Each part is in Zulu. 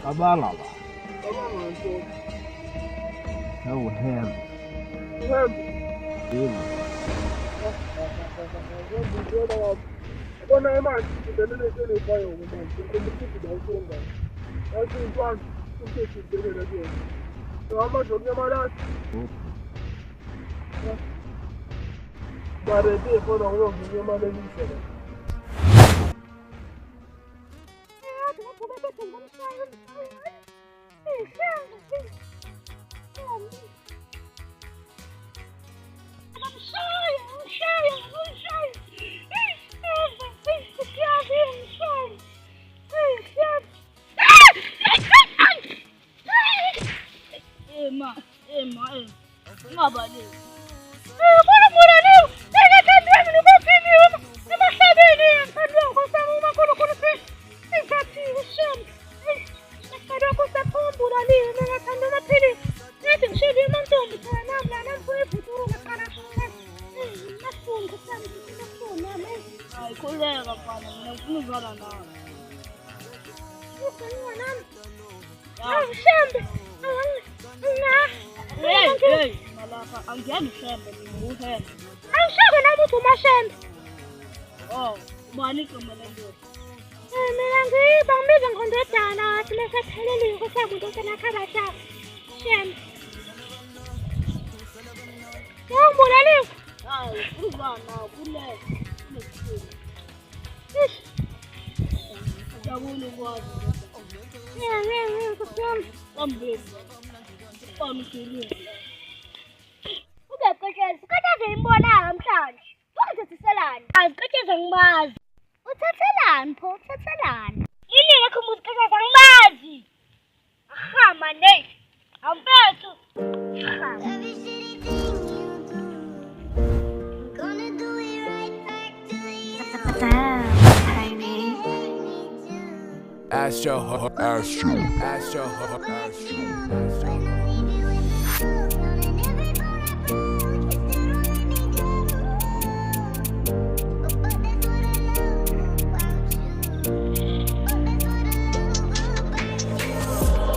Kabala ba? Uhambe. Yebo. Bona imali ngidelele selifaya ngokuthi kumfuthi dawusonga. Yathi intwana umthetho udelele kuyona. Ngama zokuyamalasi. Barete bona ngokuthi imali elisele.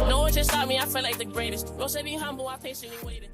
No one should stop me, I feel like the greatest. Don't say be humble, I patiently waited.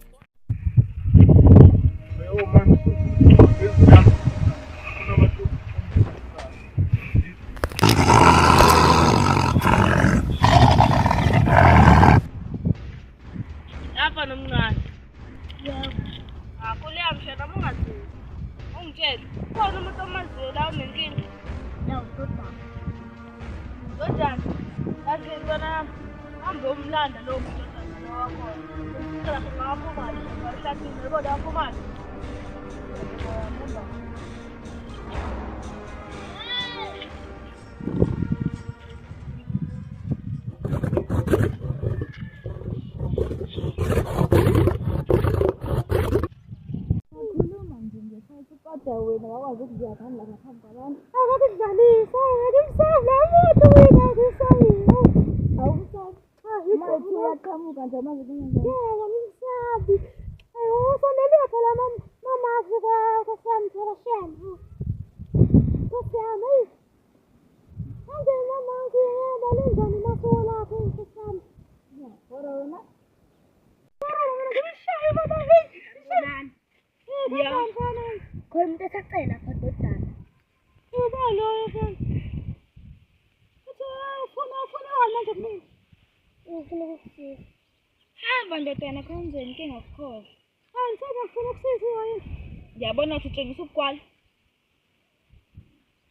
Yabona utshengisa ukwala.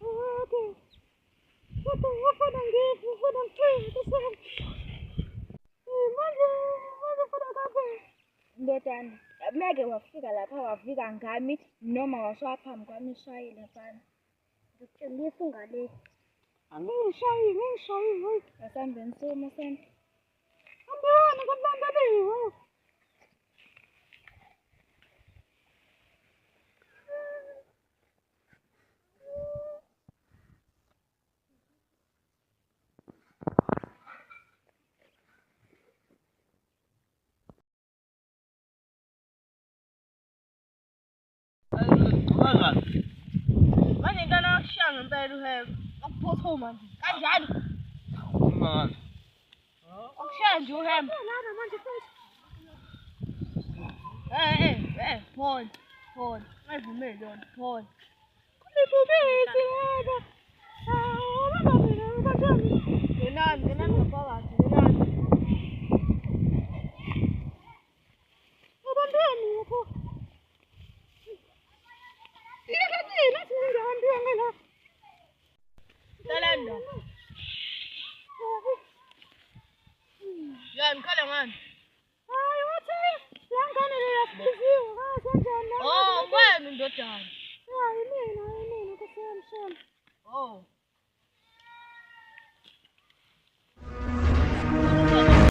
Okay. Ufuna ngithi, ufuna ngicela manje ufuna kabe. Ndodana, meke wafika lapha wafika ngami noma waswaphambi kwami ishayile mfana. Ngicela ungale. Angishayi. Asambeni soma sami. Ambona kulandeliwe. Photho manje. Kanjani? Man. Akushaya nje uhamba. Lana manje futhi. Paul. Ayivumeli yona, Paul. Kulipubisi yena. Ngenani ngaphakathi, ngenani. Abantwana lapho. Iyakadina singahambi ngala. Talanda. Yani khala ngani? Hayi wathi langane leyasiziwe kanjani? Oh, wena ndodana. Hayi mina kusemshana. Oh.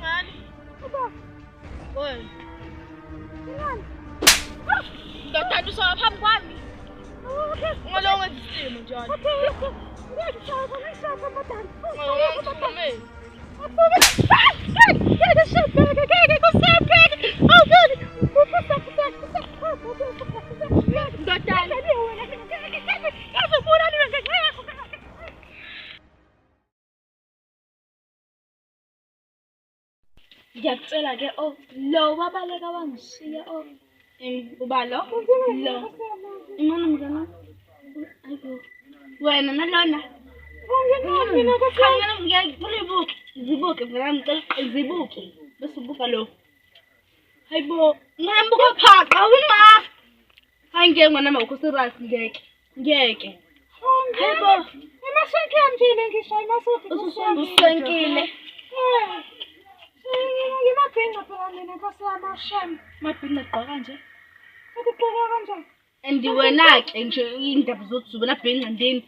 Ngani? Baba. Oy. Ngani? Ndodana usaphambi kwami. Ngolonga isimo njalo. Okay. Ngiyashaya ngishaka madana. Ngiyashaya. Ngiyacela ke lo babaleka wangishiya uba lo ingona mngana ayibo wena nalona khangela ngiyakulibuka zibuke zibuke bese ubuka lo hayibo ngihambuka phaqa uma angeke ngona serious ngeke hayibo emasenkile mthini ngisho emasenkile usenkile ngimabhinqa phela mina nkosi yamashami mabhinqa gqoka nje ukugqoka kanjani and wena ke nje indaba zokuthi ubona bhinqa ndini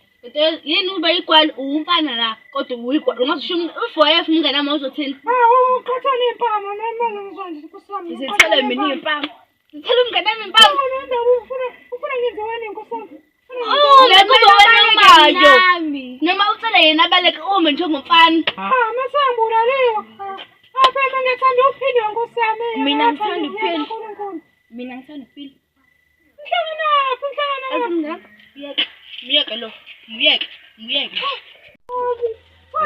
yini uba igwali umfana la kodwa uyigwali ungasho ufoyef umngane ma uzothini uqhathana impama nemele ngizonje nkosi yami ngithele mina impama ngithele umngane wami impama ufuna ngiziweni nkosi yami noma ucela yena abaleke uma njengomfana masengibulaliwe apha ngithanda uphile nkosi yami mina ngithanda uphile nhlangana Miyeke lo, miyeke.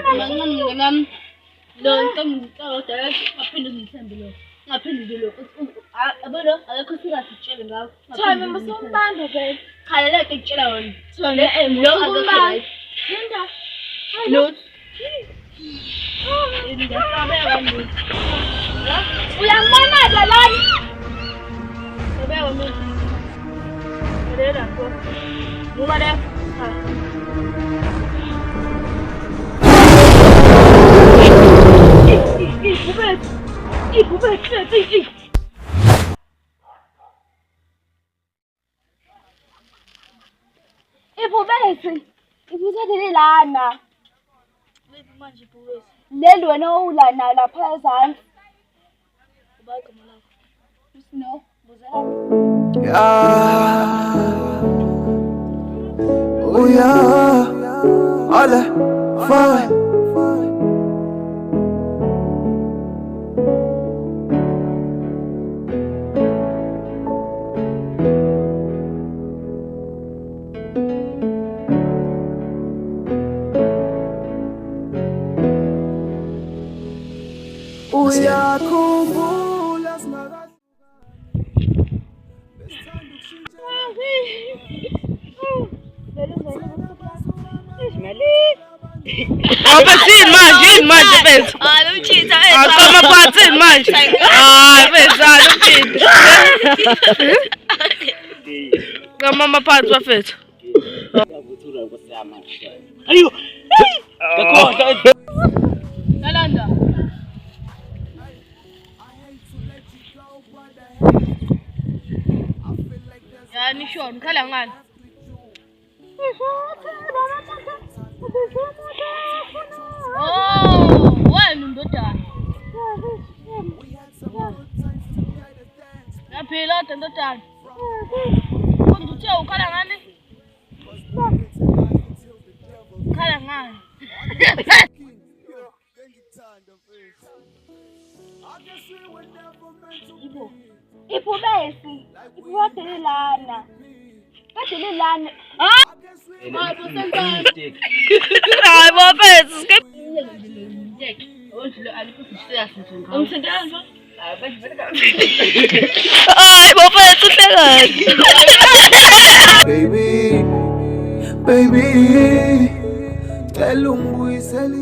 Ngani lo ntombi dala ngaphinde ngithembe lo. Ngaphinde lo. Abona akekho singasitshele ngawo. Thami musombanda vele. Khalela ngitshela wona. Thona lo akekho. Yinda. Lo. Yinda sabe wami. Uyamanaza lana. Sabe wami. Ndera ko. Ngubale. Ibuthathele lana. Manje ibhubesi. Leli wena ulana lapha ezantsi. Ubagama lakho. Usino, buzela. Oh yeah, alle fine. Uyakhumbula singakahlukana besithanda Yini manje bethu. Alumchitha Akoma phansi manje. Bethu alumchitha. Kamama phansi bafethu. Ayo. Ngakhohlwa. Nalanda. Yani sure ngikhala ngani? Oh, wena ndodana. Yaphila ndodana. Kodwa uthe ukhala ngani? Ukhala ngani? Ibhubesi, ibhubesi lana. Kade lilana. Hayi bafethu sike hayi bafethu uhlekani. Baby, baby, tell umbuyisele